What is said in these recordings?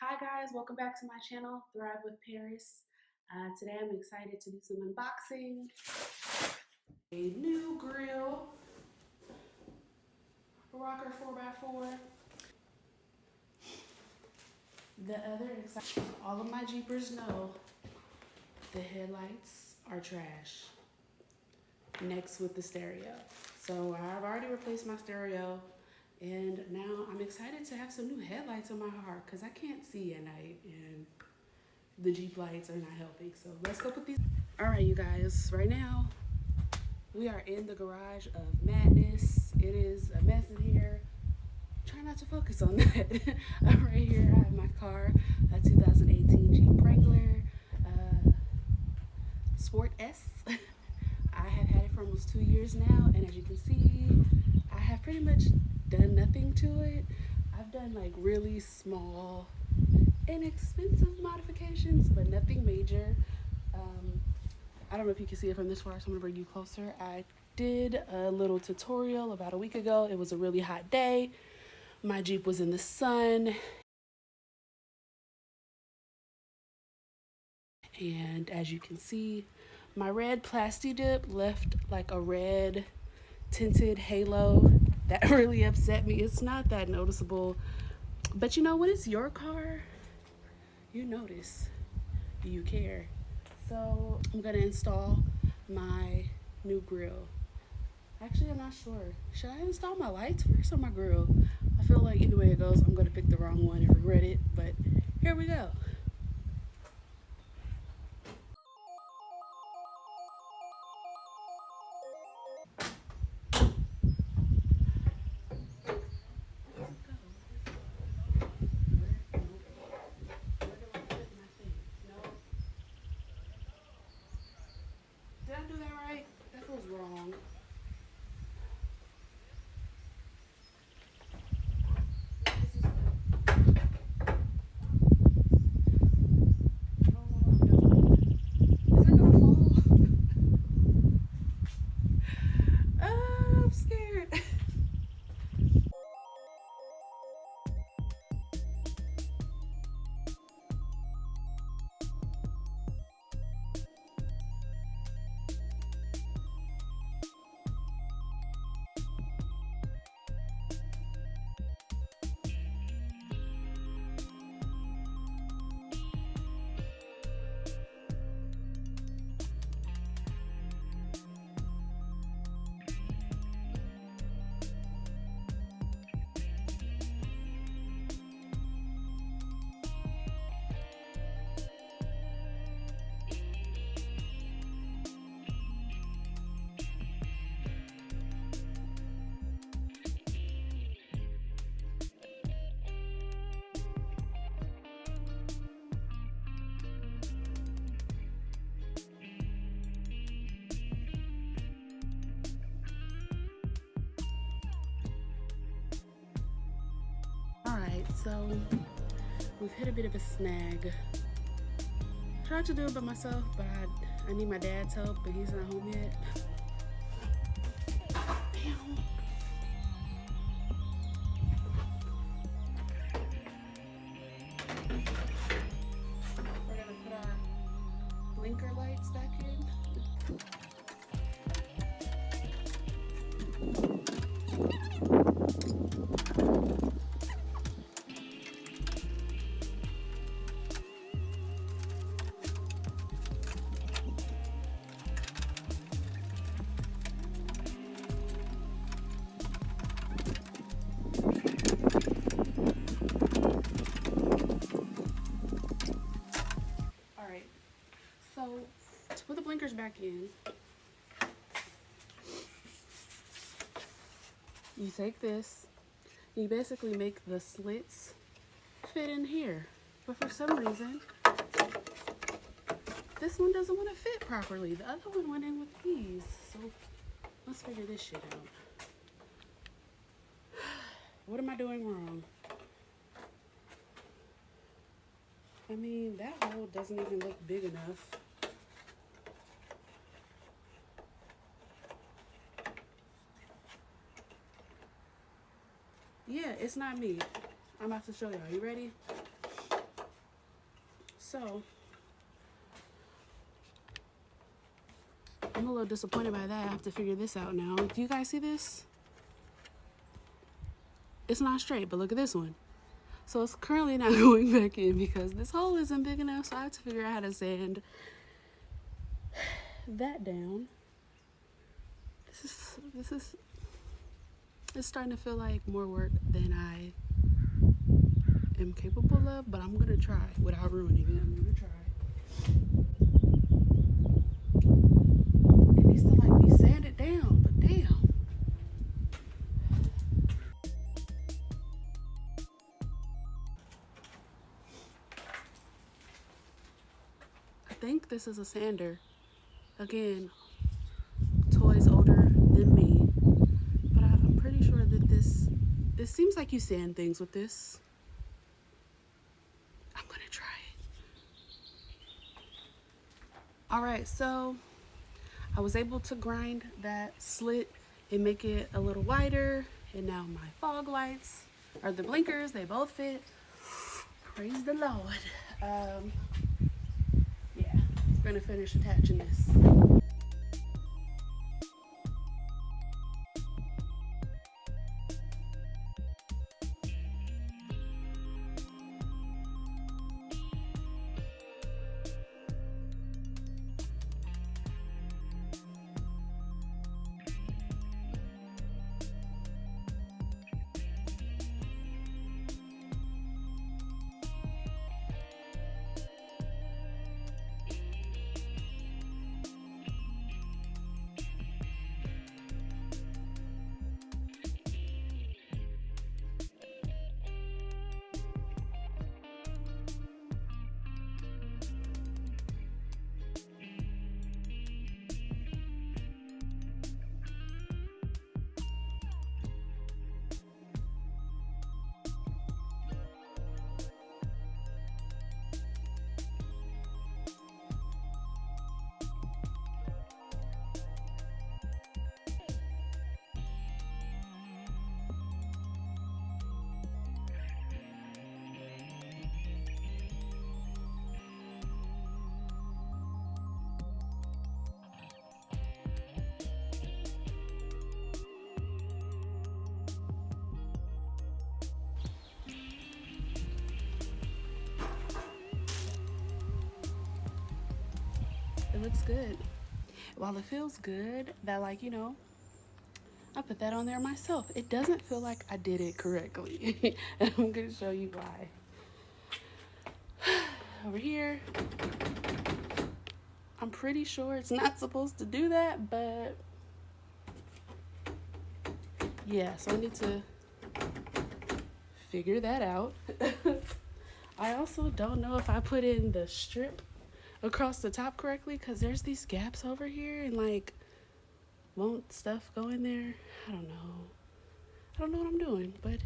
Hi guys, welcome back to my channel, Thrive with Paris. Today I'm excited to do some unboxing. A new grill, Rocker 4x4. The other exciting, all of my Jeepers know the headlights are trash. Next with the stereo. So I've already replaced my stereo and now I'm excited to have some new headlights on my car because I can't see at night and the Jeep lights are not helping. So let's go put these. All right, you guys, right now we are in the garage of madness. It is a mess in here. Try not to focus on that. Right here I have my car, a 2018 Jeep Wrangler Sport S. I have had it for almost 2 years now, and as you can see, I have pretty much done nothing to it. I've done like really small, inexpensive modifications, but nothing major. I don't know if you can see it from this far, so I'm gonna bring you closer. I did a little tutorial about a week ago. It was a really hot day. My Jeep was in the sun. And as you can see, my red Plasti Dip left like a red tinted halo. That really upset me. It's not that noticeable. But you know, when it's your car, you notice, you care. So I'm gonna install my new grill. Actually, I'm not sure. Should I install my lights first or my grill? I feel like either way it goes, I'm gonna pick the wrong one and regret it, but here we go. Did I do that right? That feels wrong. I'm scared. Alright, so we've hit a bit of a snag. Tried to do it by myself, but I need my dad's help, but he's not home yet. Damn. We're gonna put our blinker lights back in. Alright, so to put the blinkers back in, you take this, you basically make the slits fit in here. But for some reason, this one doesn't want to fit properly. The other one went in with these. So let's figure this shit out. What am I doing wrong? I mean, that hole doesn't even look big enough. Yeah, it's not me. I'm about to show y'all. You ready? So I'm a little disappointed by that. I have to figure this out now. Do you guys see this? It's not straight, but look at this one. So it's currently not going back in because this hole isn't big enough, so I have to figure out how to sand that down. It's starting to feel like more work than I am capable of, but I'm gonna try without ruining it. I'm gonna try. It needs to like be sanded down, but damn. I think this is a sander. Again, toys older than me, but I'm pretty sure that it seems like you sand things with this. I'm gonna try it. All right, so I was able to grind that slit and make it a little wider, and now my fog lights, or the blinkers, they both fit. Praise the Lord. Yeah, we're gonna finish attaching this. It looks good. While it feels good that, like, you know, I put that on there myself, it doesn't feel like I did it correctly. And I'm gonna show you why. Over here, I'm pretty sure it's not supposed to do that, but yeah, so I need to figure that out. I also don't know if I put in the strip across the top correctly, because there's these gaps over here, and like, won't stuff go in there? I don't know what I'm doing, but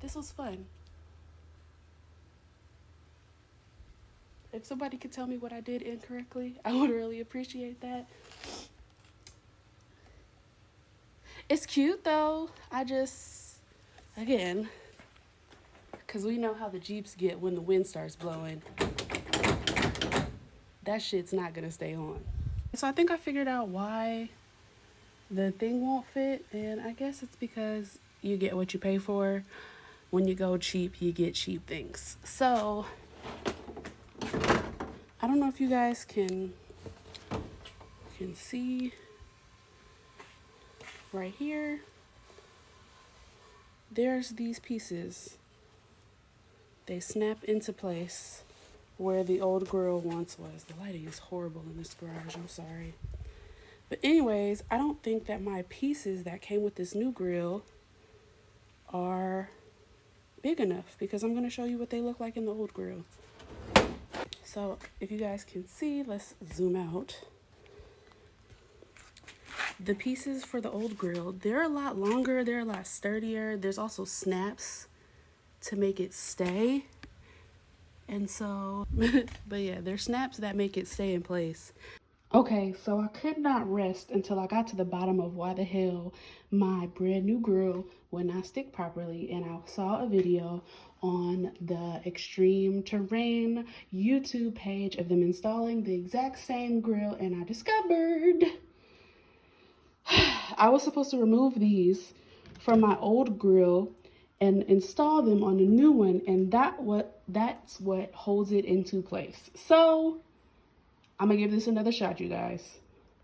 this was fun. If somebody could tell me what I did incorrectly, I would really appreciate that. It's cute though. Again, because we know how the Jeeps get when the wind starts blowing. That shit's not gonna stay on. So I think I figured out why the thing won't fit, and I guess it's because you get what you pay for. When you go cheap, you get cheap things. So I don't know if you guys can see right here. There's these pieces. They snap into place where the old grill once was. The lighting is horrible in this garage, I'm sorry. But anyways, I don't think that my pieces that came with this new grill are big enough, because I'm gonna show you what they look like in the old grill. So if you guys can see, let's zoom out. The pieces for the old grill, they're a lot longer, they're a lot sturdier. There's also snaps to make it stay. And so, but yeah, there's snaps that make it stay in place. Okay, so I could not rest until I got to the bottom of why the hell my brand new grill would not stick properly, and I saw a video on the Extreme Terrain YouTube page of them installing the exact same grill, and I discovered I was supposed to remove these from my old grill and install them on the new one, and that's what holds it into place. So I'm gonna give this another shot, you guys.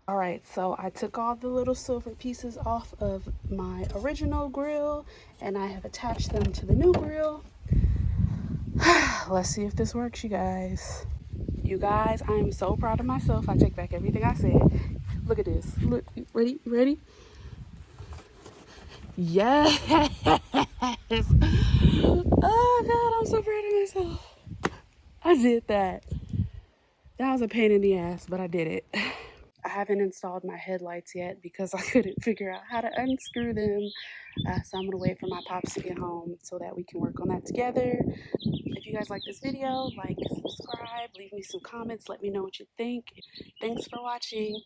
All right, so I took all the little silver pieces off of my original grill and I have attached them to the new grill. Let's see if this works, you guys. You guys, I am so proud of myself. I take back everything I said. Look at this. Look, ready? Ready? Yes! Oh God, I'm so proud of myself. I did that. That was a pain in the ass, but I did it. I haven't installed my headlights yet because I couldn't figure out how to unscrew them. So I'm gonna wait for my pops to get home so that we can work on that together. If you guys like this video, like, subscribe, leave me some comments, let me know what you think. Thanks for watching.